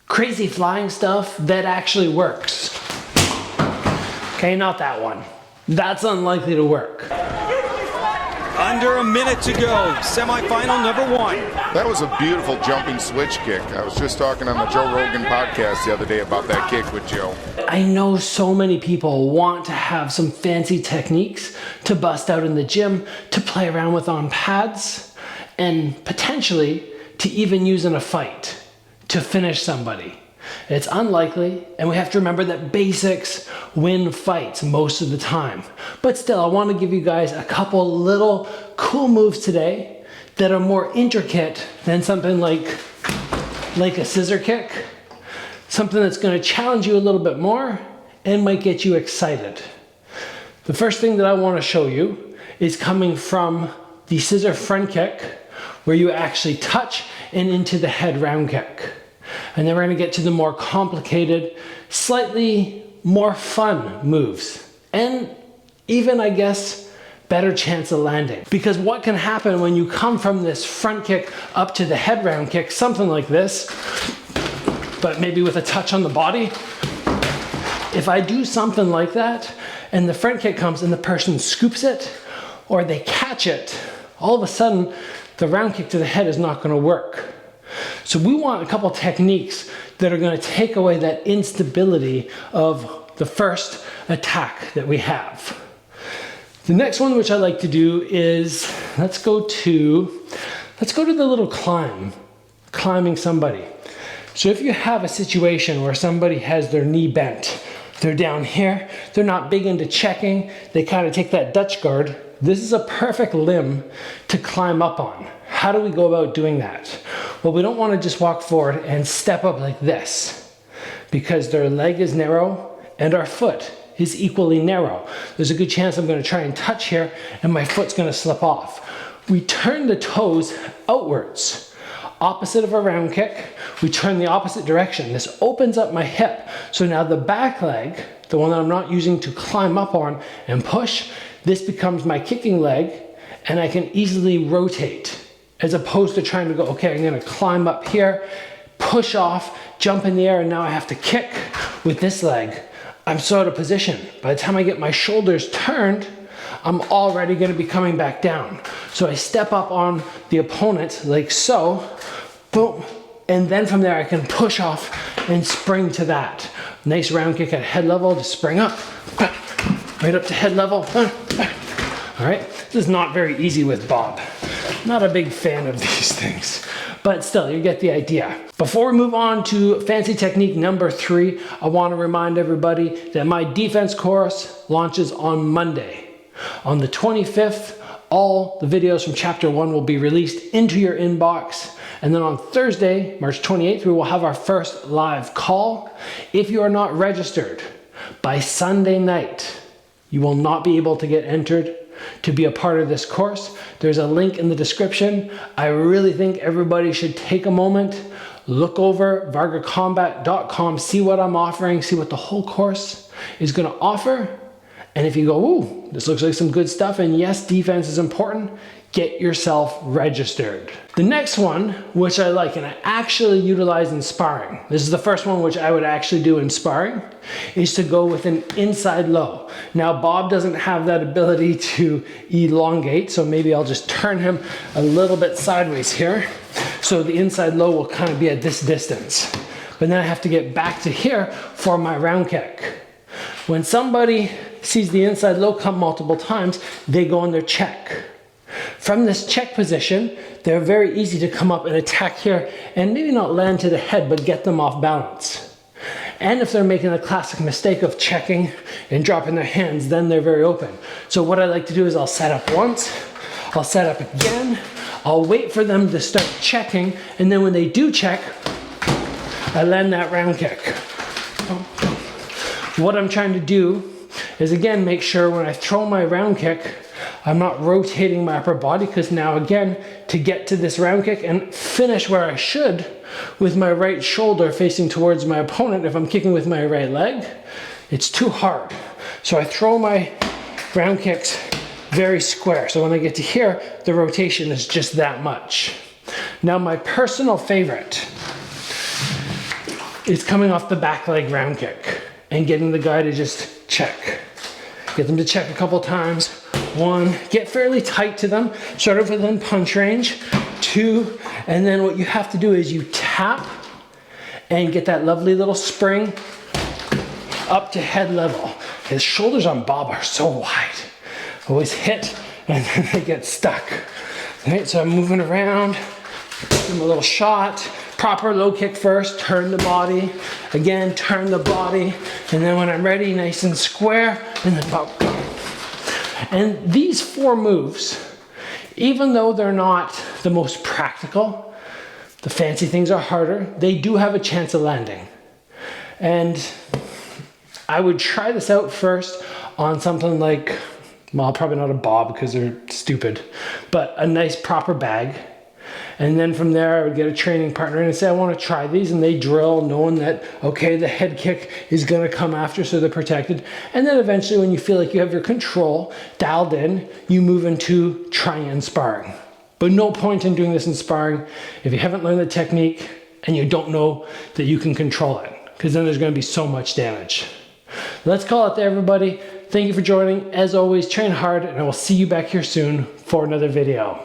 crazy flying stuff that actually works. Okay, not that one. That's unlikely to work. Under a minute to go, semi-final number 1. That was a beautiful jumping switch kick. I was just talking on the Joe Rogan podcast the other day about that kick with Joe. I know so many people want to have some fancy techniques to bust out in the gym, to play around with on pads, and potentially to even use in a fight to finish somebody. It's unlikely, and we have to remember that basics win fights most of the time. But still, I want to give you guys a couple little cool moves today that are more intricate than something like a scissor kick. Something that's going to challenge you a little bit more and might get you excited. The first thing that I want to show you is coming from the scissor front kick, where you actually touch and into the head round kick. And then we're going to get to the more complicated, slightly more fun moves. And even, I guess, better chance of landing. Because what can happen when you come from this front kick up to the head round kick, something like this, but maybe with a touch on the body. If I do something like that, and the front kick comes and the person scoops it, or they catch it, all of a sudden, the round kick to the head is not going to work. So we want a couple techniques that are going to take away that instability of the first attack that we have. The next one, which I like to do, is let's go to the little climbing somebody. So if you have a situation where somebody has their knee bent, they're down here, they're not big into checking, they kind of take that Dutch guard, this is a perfect limb to climb up on. How do we go about doing that? Well, we don't want to just walk forward and step up like this, because their leg is narrow and our foot is equally narrow. There's a good chance I'm going to try and touch here and my foot's going to slip off. We turn the toes outwards, opposite of a round kick. We turn the opposite direction. This opens up my hip. So now the back leg, the one that I'm not using to climb up on and push, this becomes my kicking leg, and I can easily rotate, as opposed to trying to go, okay, I'm going to climb up here, push off, jump in the air, and now I have to kick with this leg. I'm so out of position. By the time I get my shoulders turned, I'm already going to be coming back down. So I step up on the opponent like so, boom, and then from there I can push off and spring to that. Nice round kick at head level, just spring up, right up to head level. All right, this is not very easy with Bob. Not a big fan of these things, but still, you get the idea. Before we move on to fancy technique number 3, I want to remind everybody that my defense course launches on Monday. On the 25th, all the videos from chapter 1 will be released into your inbox. And then on Thursday, March 28th, we will have our first live call. If you are not registered by Sunday night, you will not be able to get entered to be a part of this course. There's a link in the description. I really think everybody should take a moment, look over vargacombat.com, see what I'm offering, see what the whole course is going to offer. And if you go, ooh, this looks like some good stuff, and yes, defense is important, get yourself registered. The next one, which I like, and I actually utilize in sparring, this is the first one which I would actually do in sparring, is to go with an inside low. Now, Bob doesn't have that ability to elongate, so maybe I'll just turn him a little bit sideways here. So the inside low will kind of be at this distance. But then I have to get back to here for my round kick. When somebody sees the inside low come multiple times, they go on their check. From this check position, they're very easy to come up and attack here and maybe not land to the head, but get them off balance. And if they're making a classic mistake of checking and dropping their hands, then they're very open. So what I like to do is I'll set up once, I'll set up again, I'll wait for them to start checking, and then when they do check, I land that round kick. What I'm trying to do is, again, make sure when I throw my round kick, I'm not rotating my upper body, because now again, to get to this round kick and finish where I should with my right shoulder facing towards my opponent, if I'm kicking with my right leg, it's too hard. So I throw my round kicks very square. So when I get to here, the rotation is just that much. Now my personal favorite is coming off the back leg round kick and getting the guy to just check. Get them to check a couple times. 1, get fairly tight to them, sort of within punch range. 2, and then what you have to do is you tap and get that lovely little spring up to head level. His shoulders on Bob are so wide. Always hit and then they get stuck. Right, so I'm moving around, give him a little shot, proper low kick first, turn the body, again, turn the body, and then when I'm ready, nice and square, and then pop. And these 4 moves, even though they're not the most practical, the fancy things are harder, they do have a chance of landing. And I would try this out first on something like, well, probably not a bob because they're stupid, but a nice proper bag. And then from there, I would get a training partner and say, I want to try these. And they drill knowing that, okay, the head kick is going to come after, so they're protected. And then eventually, when you feel like you have your control dialed in, you move into trying and sparring. But no point in doing this in sparring if you haven't learned the technique and you don't know that you can control it, because then there's going to be so much damage. Let's call it there, everybody. Thank you for joining. As always, train hard, and I will see you back here soon for another video.